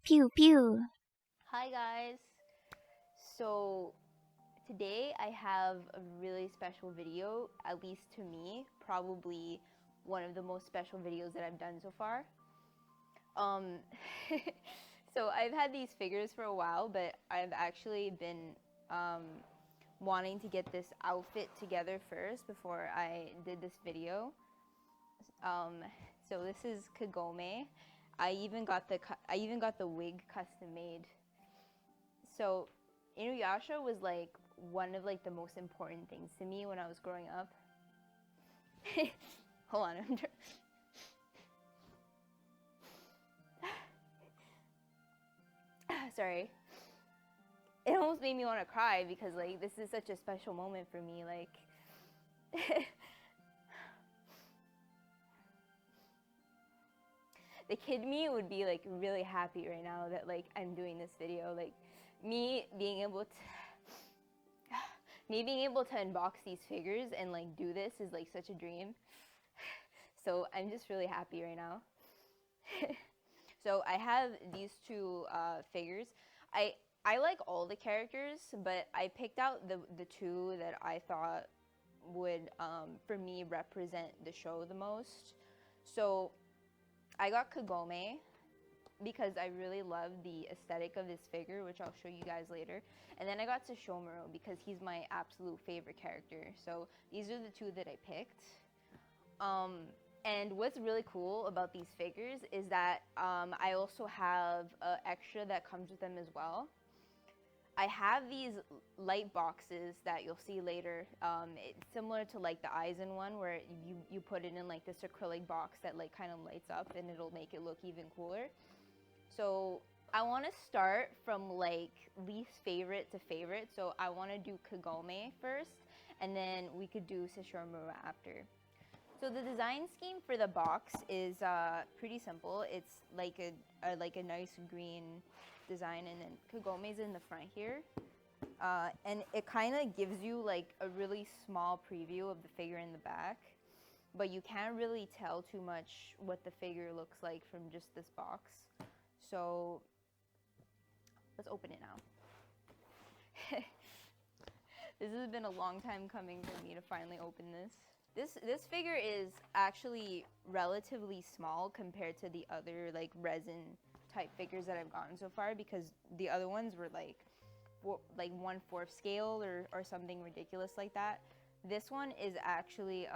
Pew pew. Hi guys! So today I have a really special video, at least to me, probably one of the most special videos that I've done so far. Um, so I've had these figures for a while, but I've actually been wanting to get this outfit together first before I did this video. Um, so this is Kagome. I even got the wig custom made. So Inuyasha was like one of like the most important things to me when I was growing up. Hold on, sorry. It almost made me want to cry because like this is such a special moment for me. Like the kid me would be like really happy right now that like I'm doing this video. Like me being able to unbox these figures and like do this is like such a dream. So I'm just really happy right now. So I have these two figures. I like all the characters, but I picked out the two that I thought would for me represent the show the most. So I got Kagome because I really love the aesthetic of this figure, which I'll show you guys later. And then I got Sesshomaru because he's my absolute favorite character. So these are the two that I picked. And what's really cool about these figures is that I also have an extra that comes with them as well. I have these light boxes that you'll see later. It's similar to like the Eisen one where you put it in like this acrylic box that like kind of lights up and it'll make it look even cooler. So I want to start from like least favorite to favorite. So I want to do Kagome first and then we could do Sesshomaru after. So the design scheme for the box is pretty simple. It's like a nice green design, and then Kagome's in the front here, and it kind of gives you like a really small preview of the figure in the back, but you can't really tell too much what the figure looks like from just this box. So let's open it now. This has been a long time coming for me to finally open this. This figure is actually relatively small compared to the other like resin type figures that I've gotten so far, because the other ones were like 1/4 scale or something ridiculous like that. This one is actually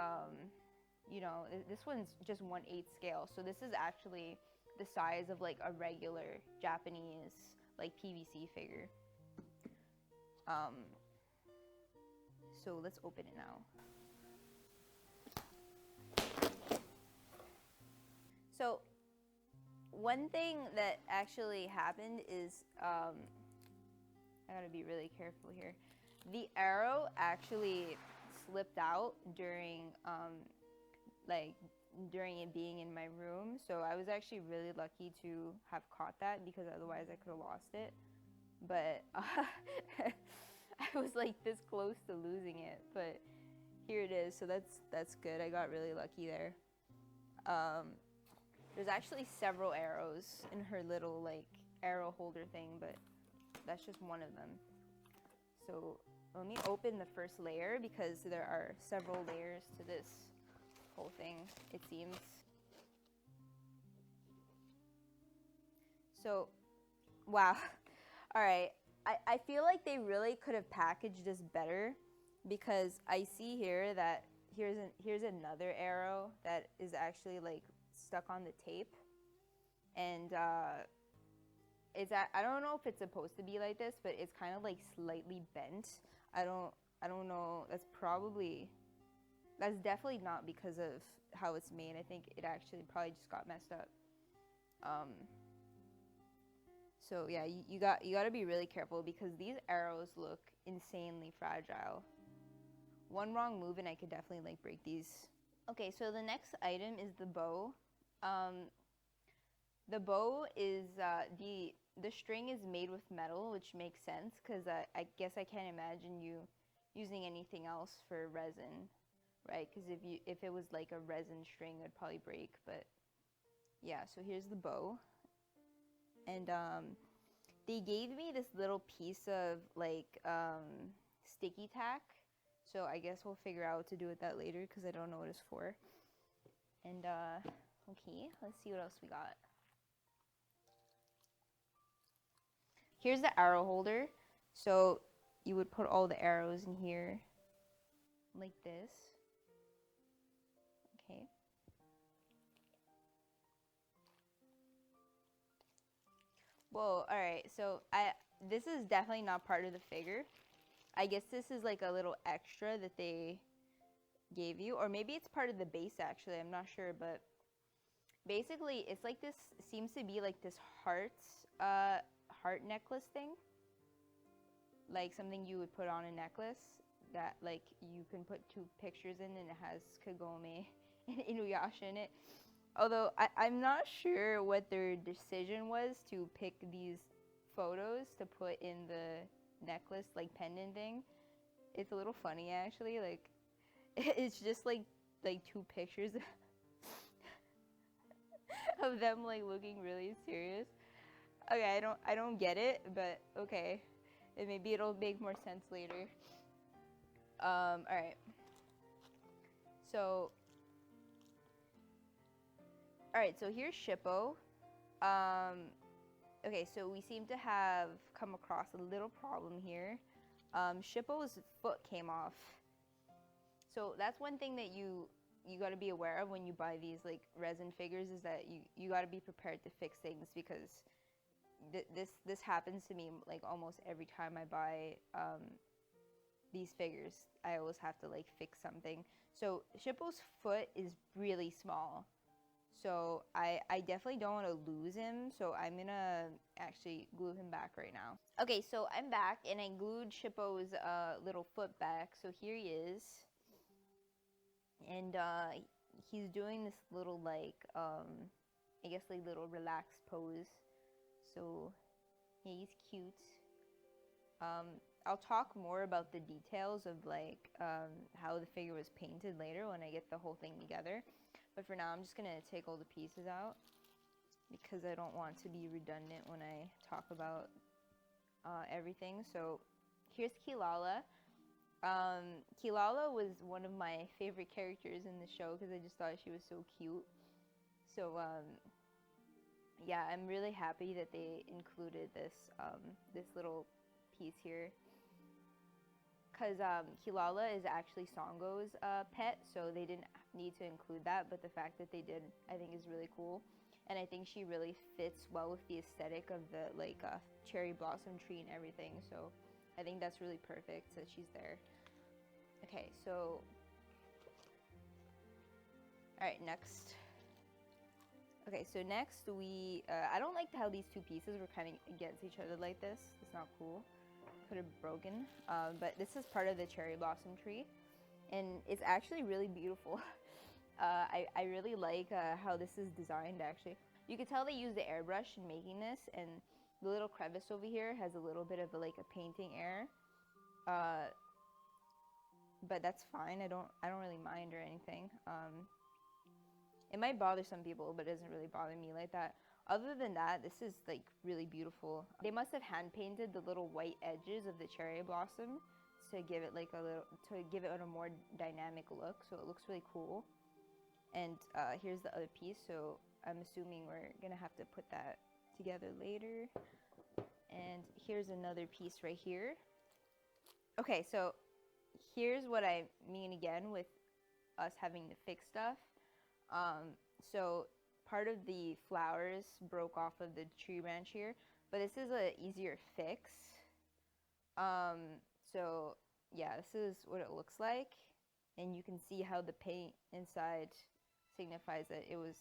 this one's just 1/8 scale. So this is actually the size of like a regular Japanese like PVC figure. So let's open it now. So one thing that actually happened is, I gotta be really careful here. The arrow actually slipped out during during it being in my room. So I was actually really lucky to have caught that because otherwise I could have lost it. But I was like this close to losing it, but here it is. So that's good. I got really lucky there. There's actually several arrows in her little like arrow holder thing, but that's just one of them. So let me open the first layer because there are several layers to this whole thing, it seems. So, wow. All right. I feel like they really could have packaged this better because I see here that here's another arrow that is actually like stuck on the tape, and I don't know if it's supposed to be like this, but it's kind of like slightly bent. I don't know. That's definitely not because of how it's made. I think it actually probably just got messed up. So yeah, you got to be really careful because these arrows look insanely fragile. One wrong move and I could definitely like break these. Okay, so the next item is the bow. The bow is the string is made with metal, which makes sense because I guess I can't imagine you using anything else for resin, right? Because if it was like a resin string, it would probably break. But yeah, so here's the bow. And they gave me this little piece of like sticky tack. So I guess we'll figure out what to do with that later because I don't know what it's for. And okay, let's see what else we got. Here's the arrow holder. So you would put all the arrows in here like this. Okay. Whoa, alright, so this is definitely not part of the figure. I guess this is like a little extra that they gave you, or maybe it's part of the base actually, I'm not sure, but basically it's like this, seems to be like this heart necklace thing. Like something you would put on a necklace that like you can put two pictures in, and it has Kagome and Inuyasha in it. Although I'm not sure what their decision was to pick these photos to put in the necklace, like pendant thing. It's a little funny actually. Like it's just like two pictures of them like looking really serious. Okay, I don't get it, but okay. And maybe it'll make more sense later. Alright. So alright, so here's Shippo. Okay, so we seem to have come across a little problem here. Shippo's foot came off. So that's one thing that you got to be aware of when you buy these like resin figures, is that you got to be prepared to fix things, because this happens to me like almost every time I buy these figures. I always have to like fix something. So Shippo's foot is really small. So I definitely don't want to lose him, so I'm gonna actually glue him back right now. Okay, so I'm back, and I glued Shippo's little foot back. So here he is, and he's doing this little like I guess like little relaxed pose. So yeah, he's cute. I'll talk more about the details of like how the figure was painted later when I get the whole thing together. But for now, I'm just gonna take all the pieces out because I don't want to be redundant when I talk about everything. So here's Kilala. Kilala was one of my favorite characters in the show because I just thought she was so cute. So yeah, I'm really happy that they included this this little piece here, because Kilala is actually Songo's pet, so they didn't need to include that, but the fact that they did, I think, is really cool. And I think she really fits well with the aesthetic of the like cherry blossom tree and everything, so I think that's really perfect that she's there. Okay, so alright, next. Okay, so next we, I don't like how these two pieces were kind of against each other like this. It's not cool. Could have broken. But this is part of the cherry blossom tree, and it's actually really beautiful. I really like how this is designed actually. You can tell they used the airbrush in making this, and the little crevice over here has a little bit of like a painting air. But that's fine. I don't really mind or anything. It might bother some people, but it doesn't really bother me like that. Other than that, this is like really beautiful. They must have hand painted the little white edges of the cherry blossom to give it like a more dynamic look, so it looks really cool. And here's the other piece, so I'm assuming we're gonna have to put that together later. And here's another piece right here. Okay, so here's what I mean again with us having to fix stuff. So part of the flowers broke off of the tree branch here, but this is a easier fix. So yeah, this is what it looks like, and you can see how the paint inside signifies that it was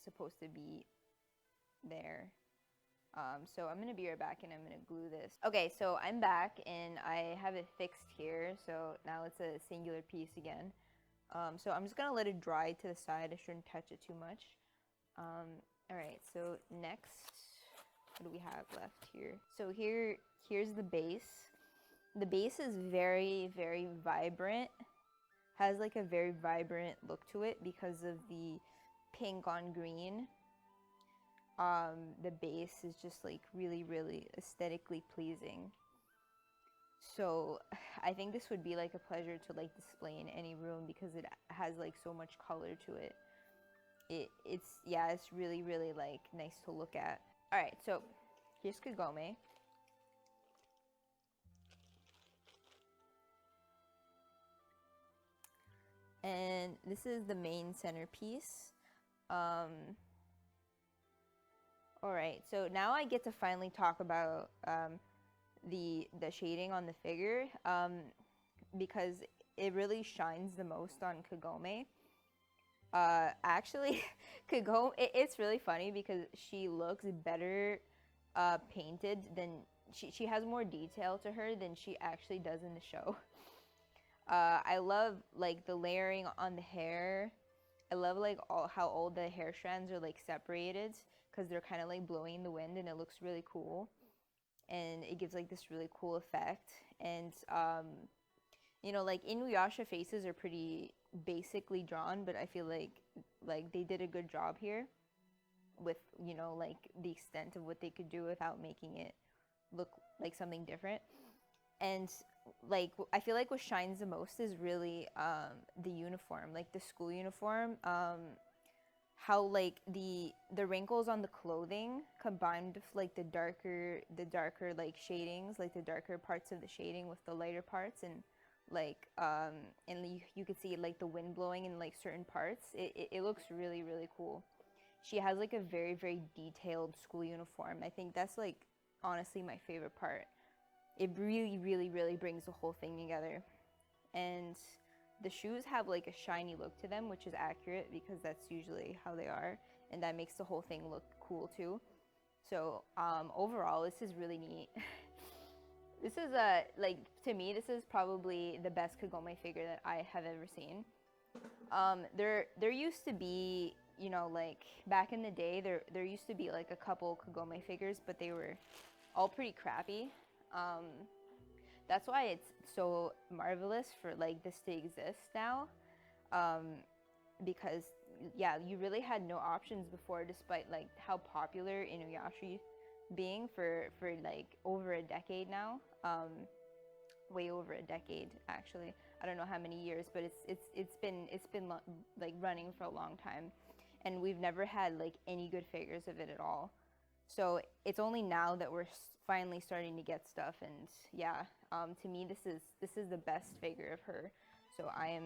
supposed to be there. So I'm gonna be right back, and I'm gonna glue this. Okay, so I'm back, and I have it fixed here, so now it's a singular piece again. So I'm just gonna let it dry to the side. I shouldn't touch it too much. Alright, so next, what do we have left here? So here's the base. The base is very, very vibrant. Has like a very vibrant look to it because of the pink on green. the base is just like really, really aesthetically pleasing. So I think this would be like a pleasure to like display in any room because it has like so much color to it. It's really, really like nice to look at. All right, so here's Kagome. And this is the main centerpiece. All right, so now I get to finally talk about the shading on the figure, because it really shines the most on Kagome. Actually, Kagome, it's really funny because she looks better painted than she has more detail to her than she actually does in the show. I love like the layering on the hair. I love like how all the hair strands are like separated because they're kind of like blowing in the wind, and it looks really cool. And it gives like this really cool effect. And you know, like Inuyasha faces are pretty basically drawn, but I feel like they did a good job here with, you know, like the extent of what they could do without making it look like something different. And like I feel like what shines the most is really the uniform, like the school uniform. How like the wrinkles on the clothing combined with like the darker like shadings, like the darker parts of the shading with the lighter parts, and like and you could see like the wind blowing in like certain parts. It looks really, really cool. She has like a very, very detailed school uniform. I think that's like honestly my favorite part. It really, really, really brings the whole thing together. And the shoes have like a shiny look to them, which is accurate because that's usually how they are, and that makes the whole thing look cool too. So overall, this is really neat. This is like, to me, this is probably the best Kagome figure that I have ever seen. There used to be, you know, like back in the day, there used to be like a couple Kagome figures, but they were all pretty crappy. That's why it's so marvelous for like this to exist now, because yeah, you really had no options before, despite like how popular Inuyasha being for like over a decade now, way over a decade actually. I don't know how many years, but it's been like running for a long time, and we've never had like any good figures of it at all. So it's only now that we're finally starting to get stuff, and yeah, to me this is the best figure of her. So I am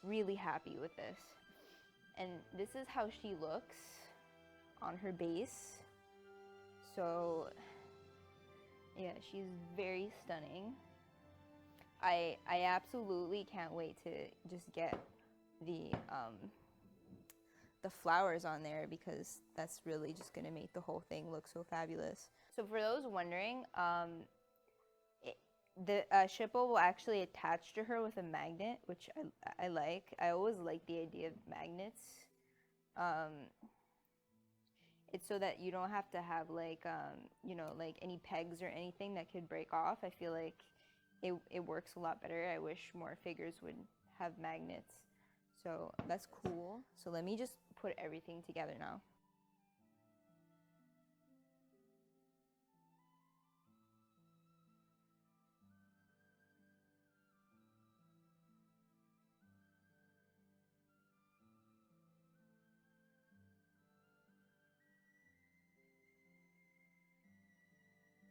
really happy with this. And this is how she looks on her base. So yeah, she's very stunning. I absolutely can't wait to just get the flowers on there, because that's really just gonna make the whole thing look so fabulous. So for those wondering, the shippo will actually attach to her with a magnet, which I like. I always like the idea of magnets. It's so that you don't have to have like you know, like any pegs or anything that could break off. I feel like it works a lot better. I wish more figures would have magnets. So that's cool. So let me just put everything together now.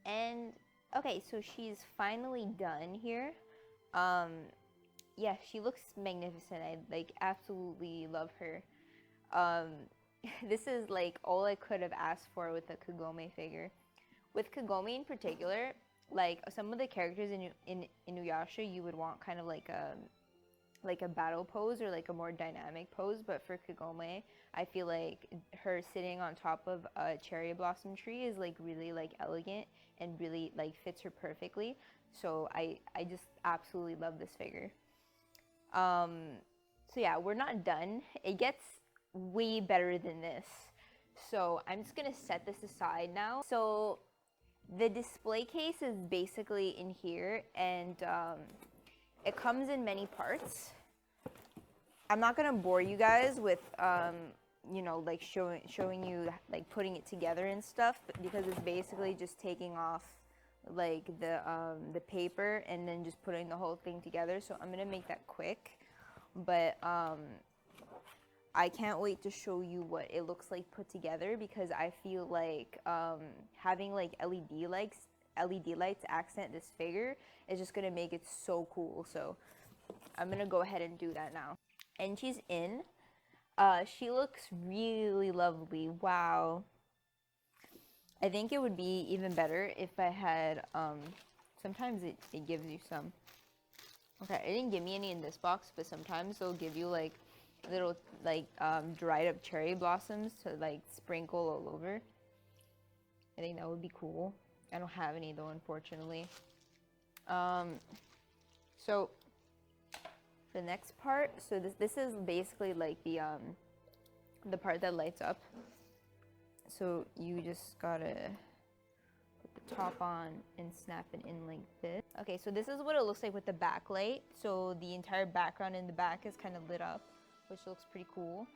And okay, so she's finally done here. Um, yeah, she looks magnificent. I like absolutely love her. Um, this is like all I could have asked for with a Kagome figure. With Kagome in particular, like some of the characters in Inuyasha, you would want kind of like a battle pose or like a more dynamic pose, but for Kagome, I feel like her sitting on top of a cherry blossom tree is like really like elegant and really like fits her perfectly. So I just absolutely love this figure. So yeah, we're not done. It gets way better than this. So I'm just gonna set this aside now. So the display case is basically in here, and it comes in many parts. I'm not gonna bore you guys with you know, like showing you like putting it together and stuff, because it's basically just taking off like the paper and then just putting the whole thing together. So I'm gonna make that quick, but I can't wait to show you what it looks like put together, because I feel like having like LED lights accent this figure is just gonna make it so cool. So I'm gonna go ahead and do that now. And she's in. She looks really lovely. Wow. I think it would be even better if I had, sometimes it gives you some. Okay, it didn't give me any in this box, but sometimes they'll give you like little like dried up cherry blossoms to like sprinkle all over. I think that would be cool. I don't have any though, unfortunately. So the next part, so this is basically like the part that lights up. So you just gotta put the top on and snap it in like this. Okay, so this is what it looks like with the backlight. So the entire background in the back is kind of lit up, which looks pretty cool.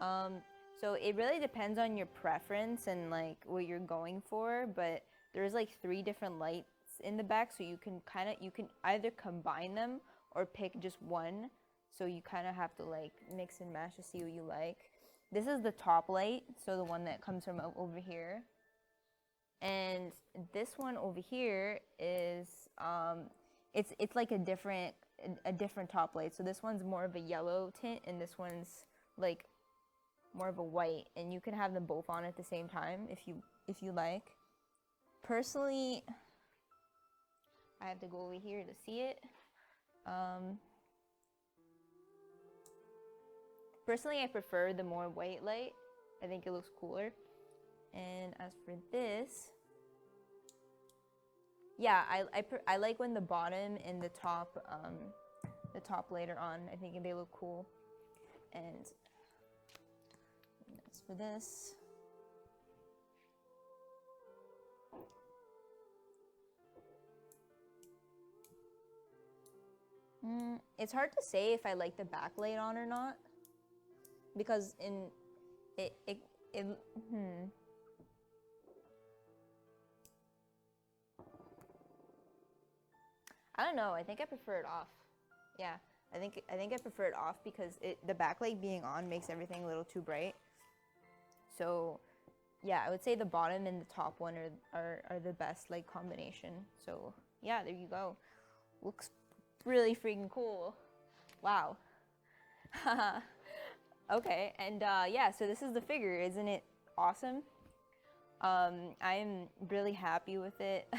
So it really depends on your preference and like what you're going for, but there's like 3 different lights in the back, so you can either combine them or pick just one. So you kind of have to like mix and match to see what you like. This is the top light, so the one that comes from over here. And this one over here is it's like a different top light. So this one's more of a yellow tint, and this one's like more of a white. And you can have them both on at the same time if you like. Personally, I have to go over here to see it. Personally, I prefer the more white light. I think it looks cooler. And as for this, yeah, I like when the bottom and the top light are on. I think they look cool. And as for this, it's hard to say if I like the backlight on or not, because I don't know. I think I prefer it off. Yeah, I think I prefer it off because the backlight being on makes everything a little too bright. So, yeah, I would say the bottom and the top one are the best like combination. So, yeah, there you go. Looks really freaking cool. Wow. Okay, and yeah, so this is the figure. Isn't it awesome? I'm really happy with it.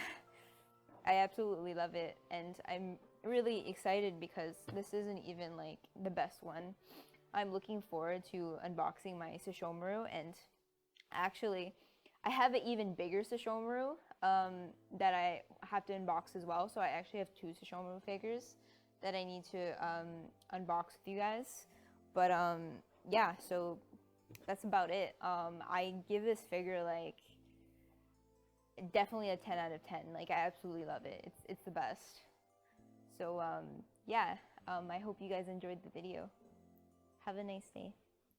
I absolutely love it, and I'm really excited because this isn't even like the best one. I'm looking forward to unboxing my Sesshomaru, and actually, I have an even bigger Sesshomaru that I have to unbox as well. So I actually have 2 Sesshomaru figures that I need to unbox with you guys. But yeah, so that's about it. I give this figure like definitely a 10 out of 10. Like, I absolutely love it. It's the best. So yeah, I hope you guys enjoyed the video. Have a nice day.